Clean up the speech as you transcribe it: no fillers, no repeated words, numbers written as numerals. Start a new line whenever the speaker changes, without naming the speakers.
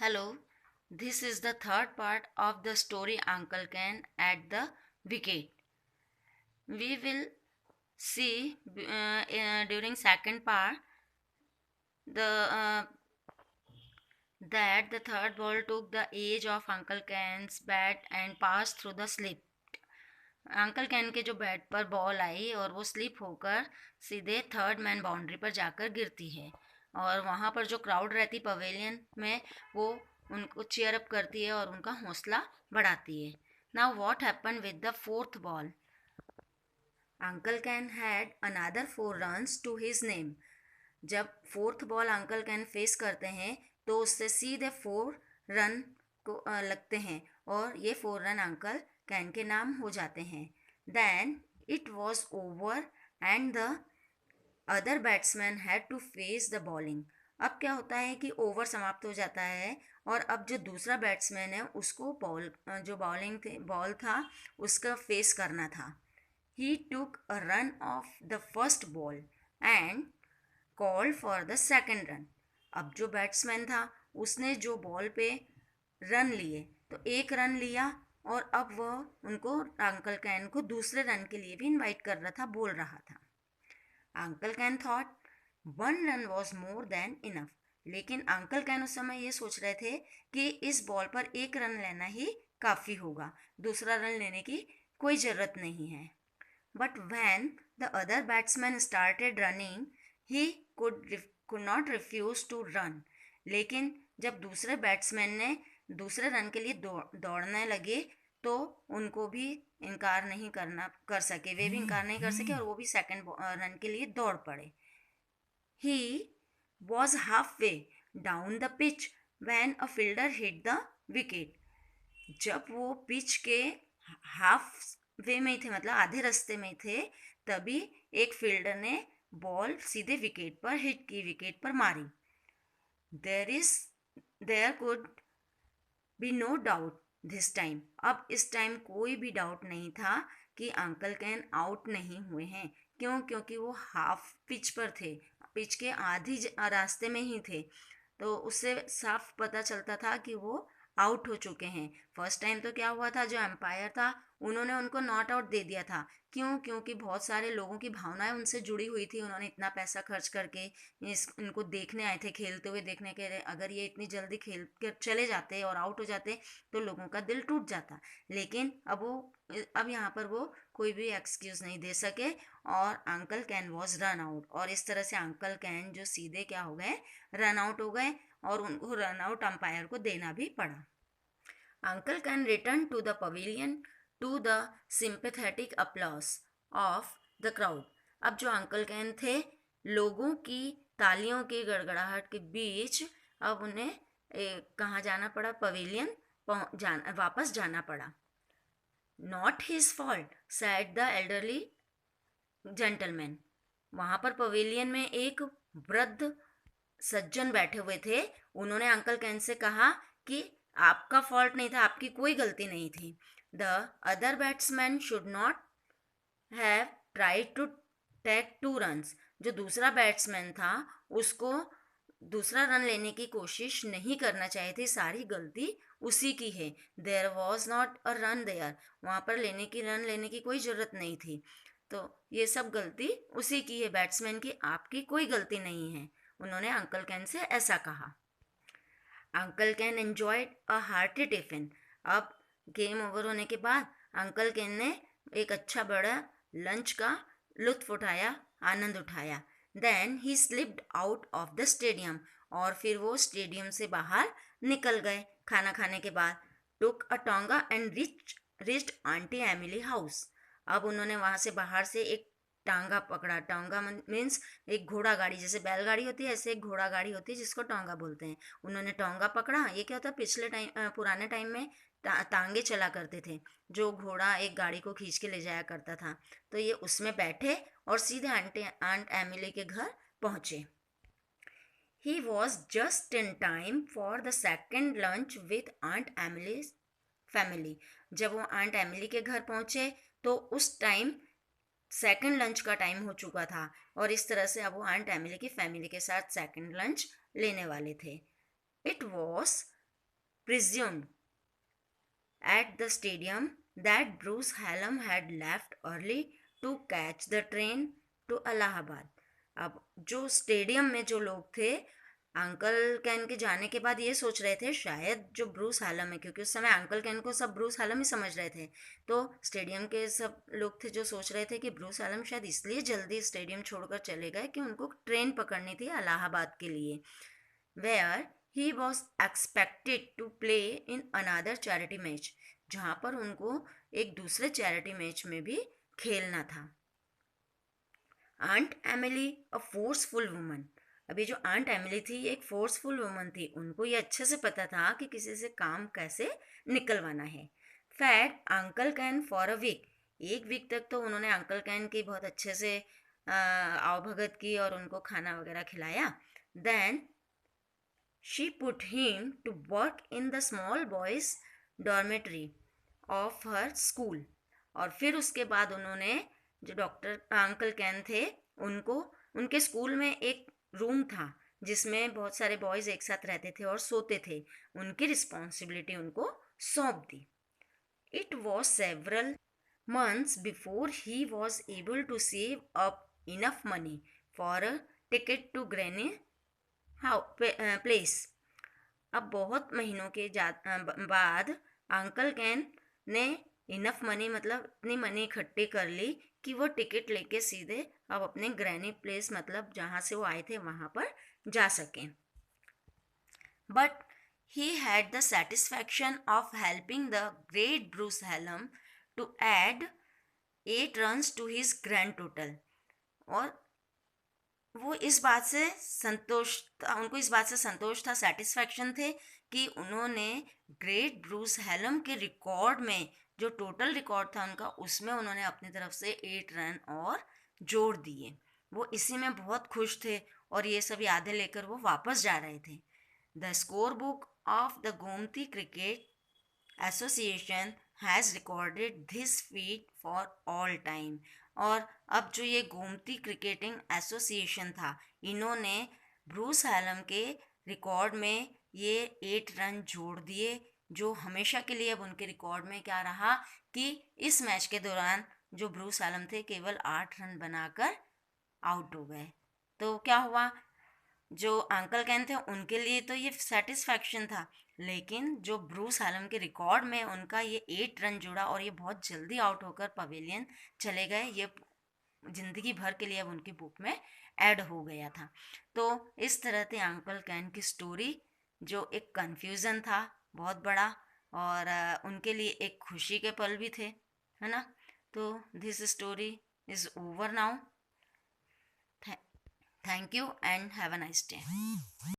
Hello, this is the third part of the story Uncle Ken at the Wicket. We will see during second part the that the third ball took the edge of Uncle Ken's bat and passed through the slip. Uncle can के जो bat पर ball आई और वो slip होकर सीधे third man boundary पर जाकर गिरती है और वहाँ पर जो क्राउड रहती पवेलियन में वो उनको चीयर अप करती है और उनका हौसला बढ़ाती है. Now what happen with the fourth ball. Uncle Ken had another 4 runs to his name. जब fourth ball Uncle Ken face करते हैं तो उससे सीधे 4 रन को लगते हैं और ये 4 रन अंकल कैन के नाम हो जाते हैं. Then it was over and the other batsman had to face the bowling. अब क्या होता है कि ओवर समाप्त हो जाता है और अब जो दूसरा बैट्समैन है उसको जो बॉल था उसका फेस करना था. He took a run off the first ball and called for the second run. अब जो बैट्समैन था उसने जो बॉल पे रन लिए तो 1 रन लिया और अब वह उनको अंकल कैन को दूसरे रन के लिए भी इनवाइट कर रहा था, बोल रहा था. Uncle can thought 1 run was more than enough. लेकिन अंकल कैन उस समय ये सोच रहे थे कि इस बॉल पर 1 रन लेना ही काफ़ी होगा, दूसरा रन लेने की कोई ज़रूरत नहीं है. But when the other batsman started running he could not refuse to run. लेकिन जब दूसरे बैट्समैन ने दूसरे रन के लिए दौड़ने लगे तो उनको भी इनकार नहीं कर सके, वे भी इनकार नहीं कर सके और वो भी सेकंड रन के लिए दौड़ पड़े. He was half way down the pitch when a fielder hit the wicket. जब वो पिच के हाफ वे में थे, मतलब आधे रास्ते में थे, तभी एक फील्डर ने बॉल सीधे विकेट पर हिट की, विकेट पर मारी. There could be no doubt this time. अब इस टाइम कोई भी डाउट नहीं था कि अंकल कैन आउट नहीं हुए हैं. क्यों? क्योंकि वो हाफ पिच पर थे, पिच के आधी रास्ते में ही थे, तो उससे साफ पता चलता था कि वो आउट हो चुके हैं. फर्स्ट टाइम तो क्या हुआ था, जो एम्पायर था उन्होंने उनको नॉट आउट दे दिया था. क्यों? क्योंकि बहुत सारे लोगों की भावनाएं उनसे जुड़ी हुई थी. उन्होंने इतना पैसा खर्च करके इनको देखने आए थे, खेलते हुए देखने के लिए. अगर ये इतनी जल्दी खेल कर चले जाते और आउट हो जाते तो लोगों का दिल टूट जाता. लेकिन अब यहाँ पर वो कोई भी एक्सक्यूज़ नहीं दे सके और uncle can was run out. और इस तरह से अंकल कैन जो सीधे क्या हो गए, रन आउट हो गए और उनको रन आउट अंपायर को देना भी पड़ा. Uncle Ken return to the pavilion to the sympathetic applause of the crowd. अब जो अंकल कैन थे, लोगों की तालियों के गड़गड़ाहट के बीच अब उन्हें कहाँ जाना पड़ा, पवेलियन वापस जाना पड़ा. Not his fault sad the elderly gentleman. वहाँ पर पवेलियन में एक वृद्ध सज्जन बैठे हुए थे. उन्होंने अंकल कैन से कहा कि आपका फॉल्ट नहीं था, आपकी कोई गलती नहीं थी. The other batsman should not have tried to take 2 runs. जो दूसरा बैट्समैन था उसको दूसरा रन लेने की कोशिश नहीं करना चाहिए थी, सारी गलती उसी की है. There was not a run there. वहाँ पर रन लेने की कोई ज़रूरत नहीं थी. तो ये सब गलती उसी की है, बैट्समैन की, आपकी कोई गलती नहीं है. उन्होंने अंकल कैन से ऐसा कहा. Uncle can enjoyed a hearty tiffin. अब गेम ओवर होने के बाद अंकल कैन ने एक अच्छा बड़ा लंच का लुत्फ उठाया, आनंद उठाया. Then he slipped out of the stadium. और फिर वो स्टेडियम से बाहर निकल गए खाना खाने के बाद. Took a tonga and reached aunty Emily house. अब उन्होंने वहाँ से बाहर से एक टांगा पकड़ा. टांगा मीन्स एक घोड़ा गाड़ी, जैसे बैलगाड़ी होती है ऐसे एक घोड़ा गाड़ी होती है जिसको टोंगा बोलते हैं. उन्होंने टोंगा पकड़ा. ये क्या होता है, पिछले टाइम पुराने टाइम में तांगे चला करते थे, जो घोड़ा एक गाड़ी को खींच के ले जाया करता था. तो ये उसमें बैठे और सीधे आंट एमिली के घर पहुँचे. He was just in time for the second lunch with aunt Emily's family. जब वो आंट एमिली के घर पहुँचे तो उस टाइम सेकंड लंच का टाइम हो चुका था और इस तरह से अब वो आंट एमिली की फैमिली के साथ सेकंड लंच लेने वाले थे. It was presumed at the stadium that Bruce Hallam had left early to catch the train to Allahabad. अब जो स्टेडियम में जो लोग थे, अंकल कैन के जाने के बाद ये सोच रहे थे शायद जो ब्रूस हालम है, क्योंकि उस समय अंकल कैन को सब ब्रूस हालम ही समझ रहे थे, तो स्टेडियम के सब लोग थे जो सोच रहे थे कि ब्रूस हालम शायद इसलिए जल्दी स्टेडियम छोड़कर चले गए कि उनको ट्रेन पकड़नी थी इलाहाबाद के लिए, where he was expected to play in another charity match, जहाँ पर उनको एक दूसरे चैरिटी मैच में भी खेलना था. आंट एमिली अ फोर्सफुल वुमन. अभी जो आंट एमिली थी ये एक फोर्सफुल वुमन थी, उनको ये अच्छे से पता था कि किसी से काम कैसे निकलवाना है. Fed uncle Ken for a week. एक वीक तक तो उन्होंने अंकल कैन की बहुत अच्छे से आवभगत की और उनको खाना वगैरह खिलाया. Then she put him to work in the small boys dormitory of her school. और फिर उसके बाद उन्होंने जो डॉक्टर अंकल कैन थे उनको उनके स्कूल में एक रूम था जिसमें बहुत सारे बॉयज़ एक साथ रहते थे और सोते थे, उनकी रिस्पॉन्सिबिलिटी उनको सौंप दी. It was several months before he was able to save up enough money for a ticket to Granny place. अब बहुत महीनों के बाद अंकल कैन ने इनफ मनी मतलब इतनी मनी इकट्ठी कर ली कि वो टिकट लेके सीधे अब अपने ग्रैनी प्लेस मतलब जहाँ से वो आए थे वहाँ पर जा सकें. But he had the satisfaction of helping the great Bruce Hallam to add 8 runs to his grand total. और वो इस बात से संतोष था, उनको इस बात से संतोष था, सेटिस्फैक्शन थे कि उन्होंने ग्रेट ब्रूस हेलम के रिकॉर्ड में जो टोटल रिकॉर्ड था उनका उसमें उन्होंने अपनी तरफ से 8 रन और जोड़ दिए. वो इसी में बहुत खुश थे और ये सब यादें लेकर वो वापस जा रहे थे. The score book of the Gomti cricket association has recorded this feet for all time. और अब जो ये गोमती क्रिकेटिंग एसोसिएशन था इन्होंने ब्रूस हैलम के रिकॉर्ड में ये 8 रन जोड़ दिए, जो हमेशा के लिए अब उनके रिकॉर्ड में क्या रहा कि इस मैच के दौरान जो ब्रूस हैलम थे केवल 8 रन बनाकर आउट हो गए. तो क्या हुआ, जो अंकल कैन थे उनके लिए तो ये सेटिस्फैक्शन था, लेकिन जो ब्रूस हैलम के रिकॉर्ड में उनका ये 8 रन जुड़ा और ये बहुत जल्दी आउट होकर पवेलियन चले गए, ये ज़िंदगी भर के लिए अब उनकी बुक में ऐड हो गया था. तो इस तरह से अंकल कैन की स्टोरी जो एक कन्फ्यूज़न था बहुत बड़ा और उनके लिए एक खुशी के पल भी थे, है ना. तो this story is over now. Thank you and have a nice day.